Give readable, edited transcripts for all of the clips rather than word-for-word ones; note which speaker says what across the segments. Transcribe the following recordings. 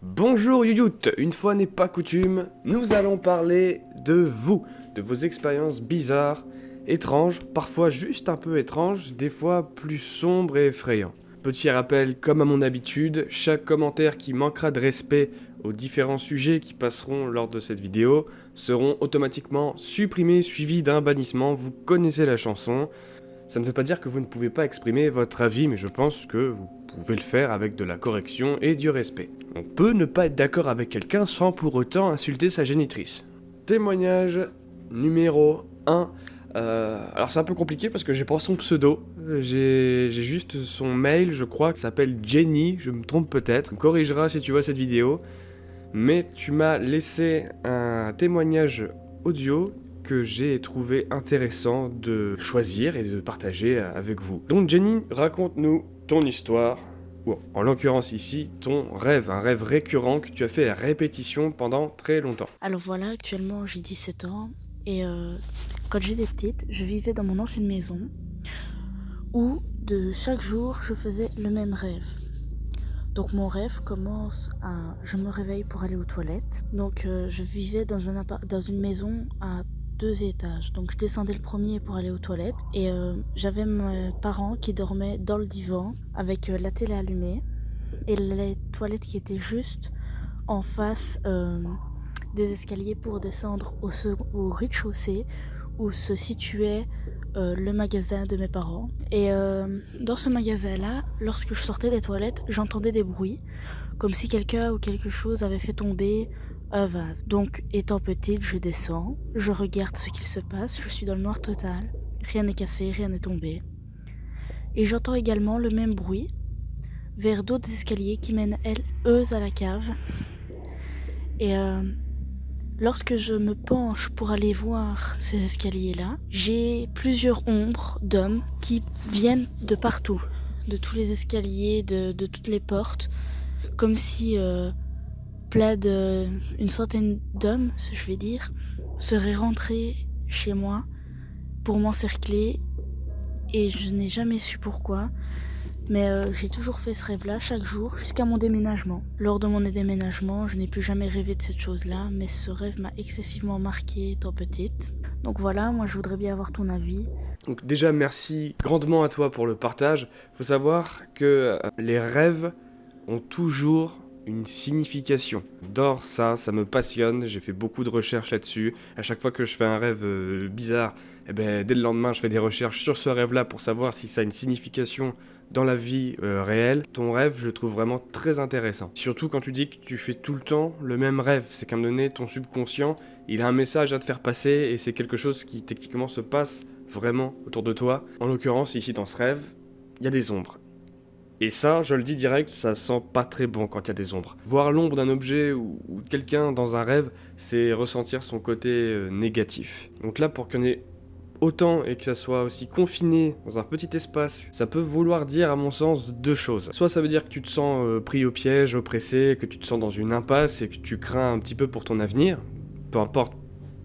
Speaker 1: Bonjour Youyut, une fois n'est pas coutume, nous allons parler de vous, de vos expériences bizarres, étranges, parfois juste un peu étranges, des fois plus sombres et effrayants. Petit rappel, comme à mon habitude, chaque commentaire qui manquera de respect aux différents sujets qui passeront lors de cette vidéo seront automatiquement supprimés suivis d'un bannissement, vous connaissez la chanson. Ça ne veut pas dire que vous ne pouvez pas exprimer votre avis, mais je pense que vous pouvez le faire avec de la correction et du respect. On peut ne pas être d'accord avec quelqu'un sans pour autant insulter sa génitrice. Témoignage numéro 1. Alors c'est un peu compliqué parce que j'ai pas son pseudo, j'ai juste son mail, je crois, qui s'appelle Jenny, je me trompe peut-être. Tu me corrigeras si tu vois cette vidéo. Mais tu m'as laissé un témoignage audio que j'ai trouvé intéressant de choisir et de partager avec vous. Donc Jenny, raconte-nous ton histoire, ou en l'occurrence ici, ton rêve, un rêve récurrent que tu as fait à répétition pendant très longtemps.
Speaker 2: Alors voilà, actuellement j'ai 17 ans et quand j'étais petite, je vivais dans mon ancienne maison où de chaque jour je faisais le même rêve. Donc mon rêve commence à... Je me réveille pour aller aux toilettes. Donc je vivais dans une maison à 2 étages. Donc je descendais le premier pour aller aux toilettes. Et j'avais mes parents qui dormaient dans le divan avec la télé allumée. Et les toilettes qui étaient juste en face des escaliers pour descendre au rez-de-chaussée où se situait le magasin de mes parents. Et dans ce magasin-là, lorsque je sortais des toilettes, j'entendais des bruits, comme si quelqu'un ou quelque chose avait fait tomber un vase. Donc, étant petite, je descends, je regarde ce qu'il se passe, je suis dans le noir total, rien n'est cassé, rien n'est tombé. Et j'entends également le même bruit vers d'autres escaliers qui mènent, eux, à la cave. Et lorsque je me penche pour aller voir ces escaliers-là, j'ai plusieurs ombres d'hommes qui viennent de partout, de tous les escaliers, de toutes les portes, comme si une centaine d'hommes, si je vais dire, seraient rentrés chez moi pour m'encercler et je n'ai jamais su pourquoi. Mais j'ai toujours fait ce rêve-là chaque jour jusqu'à mon déménagement. Lors de mon déménagement, je n'ai plus jamais rêvé de cette chose-là, mais ce rêve m'a excessivement marquée étant petite. Donc voilà, moi je voudrais bien avoir ton avis.
Speaker 1: Donc déjà merci grandement à toi pour le partage. Faut savoir que les rêves ont toujours une signification. J'adore ça, ça me passionne, j'ai fait beaucoup de recherches là-dessus. À chaque fois que je fais un rêve bizarre, dès le lendemain je fais des recherches sur ce rêve-là pour savoir si ça a une signification dans la vie réelle. Ton rêve, je le trouve vraiment très intéressant. Surtout quand tu dis que tu fais tout le temps le même rêve. C'est qu'à un moment donné, ton subconscient, il a un message à te faire passer et c'est quelque chose qui techniquement se passe vraiment autour de toi. En l'occurrence, ici dans ce rêve, il y a des ombres. Et ça, je le dis direct, ça sent pas très bon quand il y a des ombres. Voir l'ombre d'un objet ou de quelqu'un dans un rêve, c'est ressentir son côté négatif. Donc là, pour qu'on ait autant et que ça soit aussi confiné dans un petit espace, ça peut vouloir dire à mon sens deux choses. Soit ça veut dire que tu te sens pris au piège, oppressé, que tu te sens dans une impasse et que tu crains un petit peu pour ton avenir, peu importe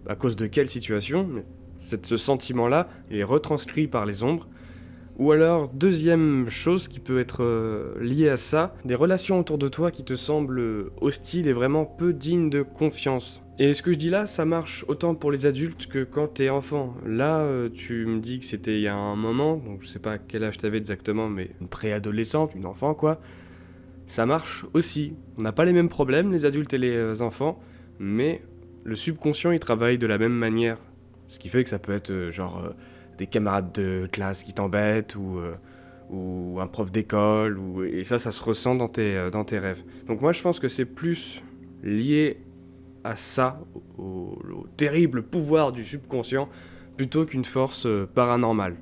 Speaker 1: à cause de quelle situation, mais ce sentiment-là est retranscrit par les ombres. Ou alors, deuxième chose qui peut être liée à ça, des relations autour de toi qui te semblent hostiles et vraiment peu dignes de confiance. Et ce que je dis là, ça marche autant pour les adultes que quand t'es enfant. Là, tu me dis que c'était il y a un moment, donc je sais pas quel âge t'avais exactement, mais une préadolescente, une enfant quoi. Ça marche aussi. On n'a pas les mêmes problèmes, les adultes et les enfants, mais le subconscient il travaille de la même manière. Ce qui fait que ça peut être des camarades de classe qui t'embêtent ou un prof d'école, et ça se ressent dans tes rêves. Donc moi je pense que c'est plus lié à ça, au terrible pouvoir du subconscient, plutôt qu'une force paranormale.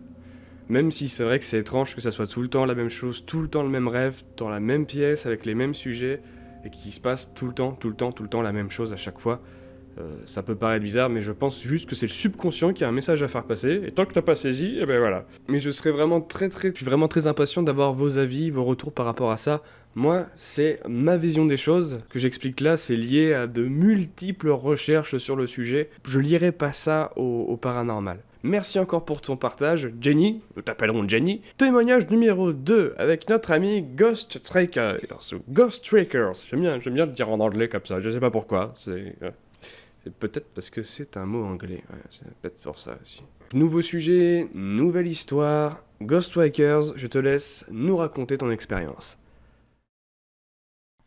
Speaker 1: Même si c'est vrai que c'est étrange que ça soit tout le temps la même chose, tout le temps le même rêve, dans la même pièce, avec les mêmes sujets, et qu'il se passe tout le temps la même chose à chaque fois. Ça peut paraître bizarre, mais je pense juste que c'est le subconscient qui a un message à faire passer, et tant que t'as pas saisi, et ben voilà. Mais je suis vraiment très impatient d'avoir vos avis, vos retours par rapport à ça. Moi, c'est ma vision des choses que j'explique là, c'est lié à de multiples recherches sur le sujet. Je lierai pas ça au paranormal. Merci encore pour ton partage, Jenny, nous t'appellerons Jenny. Témoignage numéro 2 avec notre ami Ghost Trackers. Ghost Trackers, j'aime bien le dire en anglais comme ça, je sais pas pourquoi. C'est peut-être parce que c'est un mot anglais, ouais, c'est peut-être pour ça aussi. Nouveau sujet, nouvelle histoire. Ghost Trackers, je te laisse nous raconter ton expérience.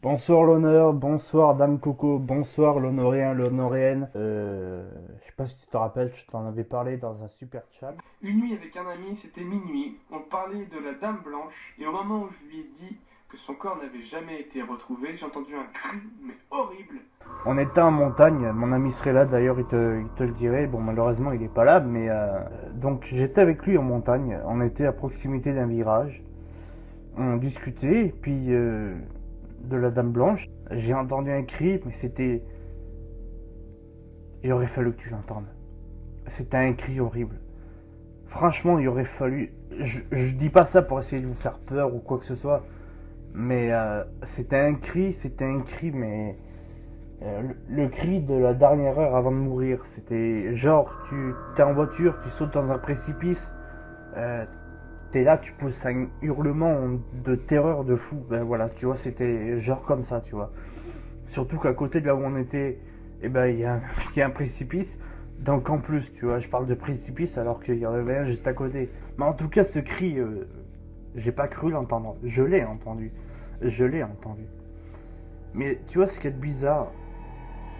Speaker 3: Bonsoir l'honneur, bonsoir Dame Coco, bonsoir l'honoréen, l'honoréenne. Je sais pas si tu te rappelles, je t'en avais parlé dans un super chat.
Speaker 1: Une nuit avec un ami, c'était minuit, on parlait de la Dame Blanche, et au moment où je lui ai dit que son corps n'avait jamais été retrouvé, j'ai entendu un cri, mais horrible.
Speaker 3: On était en montagne, mon ami serait là d'ailleurs, il te le dirait. Bon, malheureusement il est pas là, mais donc j'étais avec lui en montagne, on était à proximité d'un virage. On discutait, et puis de la Dame Blanche, j'ai entendu un cri, mais c'était... Il aurait fallu que tu l'entendes. C'était un cri horrible. Franchement, il aurait fallu... Je dis pas ça pour essayer de vous faire peur ou quoi que ce soit, mais c'était un cri, mais... le cri de la dernière heure avant de mourir. C'était genre, tu t'es en voiture, tu sautes dans un précipice, t'es là, tu pousses un hurlement de terreur de fou. Ben voilà, tu vois, c'était genre comme ça, tu vois. Surtout qu'à côté de là où on était, eh ben, il y a un précipice. Donc en plus, tu vois, je parle de précipice alors qu'il y en avait un juste à côté. Mais en tout cas, ce cri, j'ai pas cru l'entendre. Je l'ai entendu. Mais tu vois, ce qui est bizarre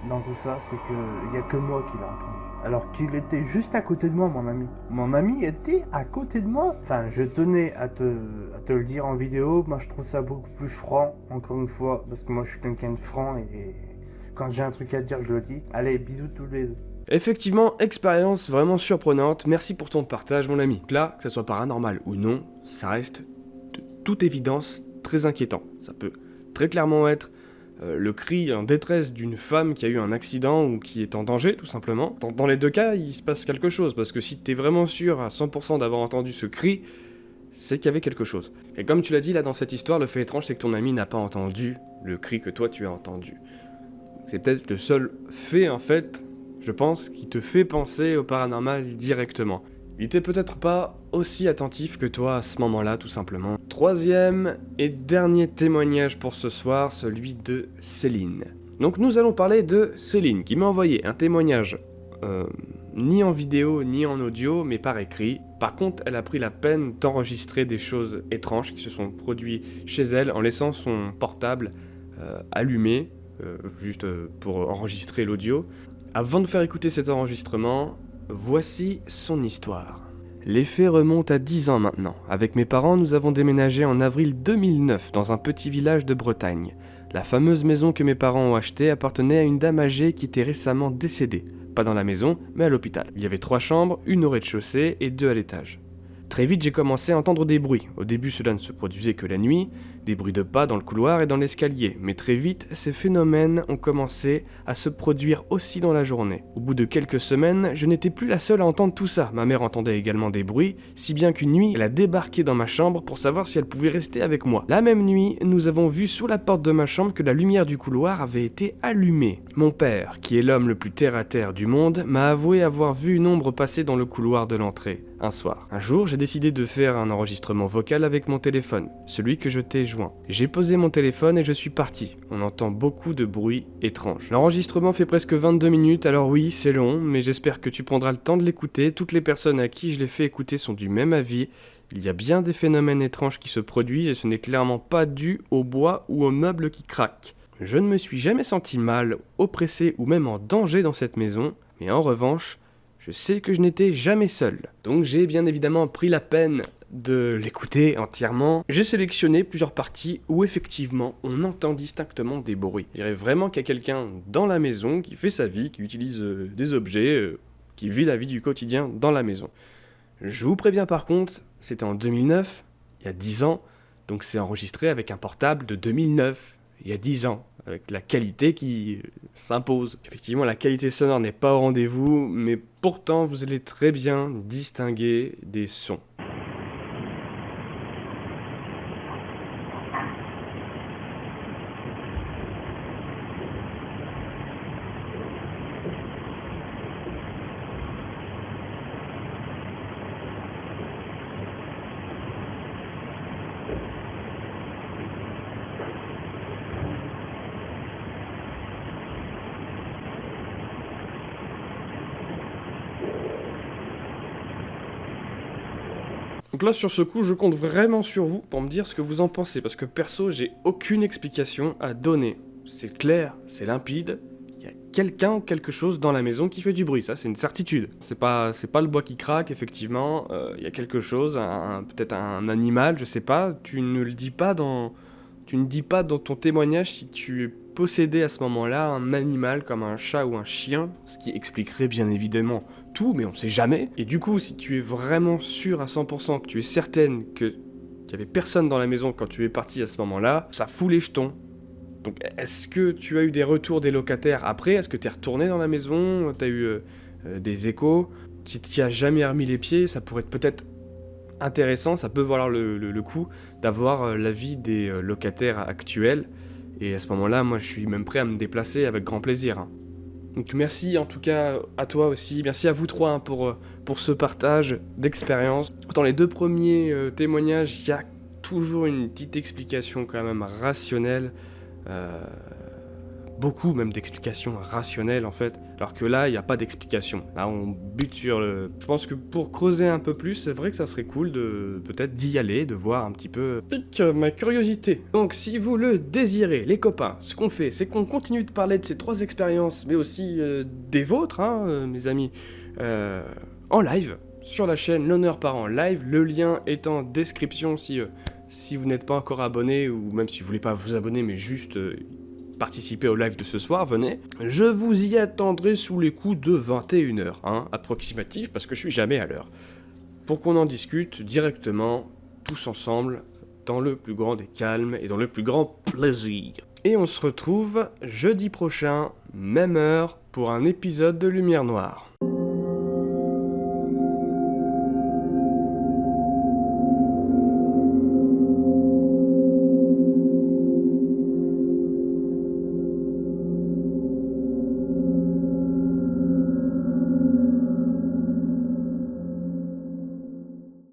Speaker 3: dans tout ça, c'est qu'il n'y a que moi qui l'ai entendu. Alors qu'il était juste à côté de moi, mon ami. Mon ami était à côté de moi. Enfin, je tenais à te le dire en vidéo. Moi, je trouve ça beaucoup plus franc, encore une fois, parce que moi, je suis quelqu'un de franc et quand j'ai un truc à dire, je le dis. Allez, bisous tous les deux.
Speaker 1: Effectivement, expérience vraiment surprenante, merci pour ton partage mon ami. Là, que ça soit paranormal ou non, ça reste de toute évidence très inquiétant. Ça peut très clairement être le cri en détresse d'une femme qui a eu un accident ou qui est en danger, tout simplement. Dans les deux cas, il se passe quelque chose, parce que si t'es vraiment sûr à 100% d'avoir entendu ce cri, c'est qu'il y avait quelque chose. Et comme tu l'as dit là dans cette histoire, le fait étrange c'est que ton ami n'a pas entendu le cri que toi tu as entendu. C'est peut-être le seul fait en fait, je pense, qui te fait penser au paranormal directement. Il était peut-être pas aussi attentif que toi à ce moment-là, tout simplement. Troisième et dernier témoignage pour ce soir, celui de Céline. Donc nous allons parler de Céline, qui m'a envoyé un témoignage, ni en vidéo, ni en audio, mais par écrit. Par contre, elle a pris la peine d'enregistrer des choses étranges qui se sont produites chez elle, en laissant son portable allumé, juste pour enregistrer l'audio. Avant de faire écouter cet enregistrement, voici son histoire. Les faits remontent à 10 ans maintenant. Avec mes parents, nous avons déménagé en avril 2009 dans un petit village de Bretagne. La fameuse maison que mes parents ont achetée appartenait à une dame âgée qui était récemment décédée. Pas dans la maison, mais à l'hôpital. Il y avait 3 chambres, une au rez-de-chaussée et 2 à l'étage. Très vite, j'ai commencé à entendre des bruits. Au début, cela ne se produisait que la nuit, des bruits de pas dans le couloir et dans l'escalier, mais très vite, ces phénomènes ont commencé à se produire aussi dans la journée. Au bout de quelques semaines, je n'étais plus la seule à entendre tout ça. Ma mère entendait également des bruits, si bien qu'une nuit, elle a débarqué dans ma chambre pour savoir si elle pouvait rester avec moi. La même nuit, nous avons vu sous la porte de ma chambre que la lumière du couloir avait été allumée. Mon père, qui est l'homme le plus terre-à-terre du monde, m'a avoué avoir vu une ombre passer dans le couloir de l'entrée. Un soir. Un jour, j'ai décidé de faire un enregistrement vocal avec mon téléphone, celui que je t'ai joint. J'ai posé mon téléphone et je suis parti. On entend beaucoup de bruits étranges. L'enregistrement fait presque 22 minutes, alors oui, c'est long, mais j'espère que tu prendras le temps de l'écouter. Toutes les personnes à qui je l'ai fait écouter sont du même avis. Il y a bien des phénomènes étranges qui se produisent et ce n'est clairement pas dû au bois ou aux meubles qui craquent. Je ne me suis jamais senti mal, oppressé ou même en danger dans cette maison, mais en revanche, je sais que je n'étais jamais seul. Donc j'ai bien évidemment pris la peine de l'écouter entièrement. J'ai sélectionné plusieurs parties où effectivement on entend distinctement des bruits. Il y aurait vraiment qu'il y a quelqu'un dans la maison qui fait sa vie, qui utilise des objets, qui vit la vie du quotidien dans la maison. Je vous préviens par contre, c'était en 2009, il y a 10 ans, donc c'est enregistré avec un portable de 2009. Il y a 10 ans, avec la qualité qui s'impose. Effectivement, la qualité sonore n'est pas au rendez-vous, mais pourtant, vous allez très bien distinguer des sons. Donc là, sur ce coup, je compte vraiment sur vous pour me dire ce que vous en pensez, parce que perso, j'ai aucune explication à donner. C'est clair, c'est limpide, il y a quelqu'un ou quelque chose dans la maison qui fait du bruit, ça c'est une certitude. C'est pas le bois qui craque, effectivement, il y a quelque chose, peut-être un animal, je sais pas, tu ne dis pas dans ton témoignage si tu es possédé à ce moment-là un animal comme un chat ou un chien, ce qui expliquerait bien évidemment tout, mais on sait jamais. Et du coup, si tu es vraiment sûr à 100% que tu es certaine qu'il y avait personne dans la maison quand tu es parti à ce moment-là, ça fout les jetons. Donc est-ce que tu as eu des retours des locataires après? Est-ce que tu es retourné dans la maison? Tu as eu des échos? Si tu n'y as jamais remis les pieds, ça pourrait être peut-être intéressant, ça peut valoir le coup d'avoir l'avis des locataires actuels. Et à ce moment-là, moi je suis même prêt à me déplacer avec grand plaisir. Hein. Donc merci en tout cas à toi aussi, merci à vous trois hein, pour ce partage d'expérience. Dans les 2 premiers témoignages, il y a toujours une petite explication quand même rationnelle. Beaucoup même d'explications rationnelles en fait, alors que là il n'y a pas d'explication, là on bute sur le... Je pense que pour creuser un peu plus, c'est vrai que ça serait cool de peut-être d'y aller, de voir un petit peu, pique ma curiosité. Donc si vous le désirez, les copains, ce qu'on fait, c'est qu'on continue de parler de ces 3 expériences, mais aussi des vôtres, hein, mes amis, en live, sur la chaîne L'Honneur Part en live, le lien est en description si vous n'êtes pas encore abonné, ou même si vous voulez pas vous abonner, mais juste... participer au live de ce soir, venez. Je vous y attendrai sous les coups de 21h, hein, approximatif, parce que je suis jamais à l'heure. Pour qu'on en discute directement, tous ensemble, dans le plus grand des calmes et dans le plus grand plaisir. Et on se retrouve jeudi prochain, même heure, pour un épisode de Lumière Noire.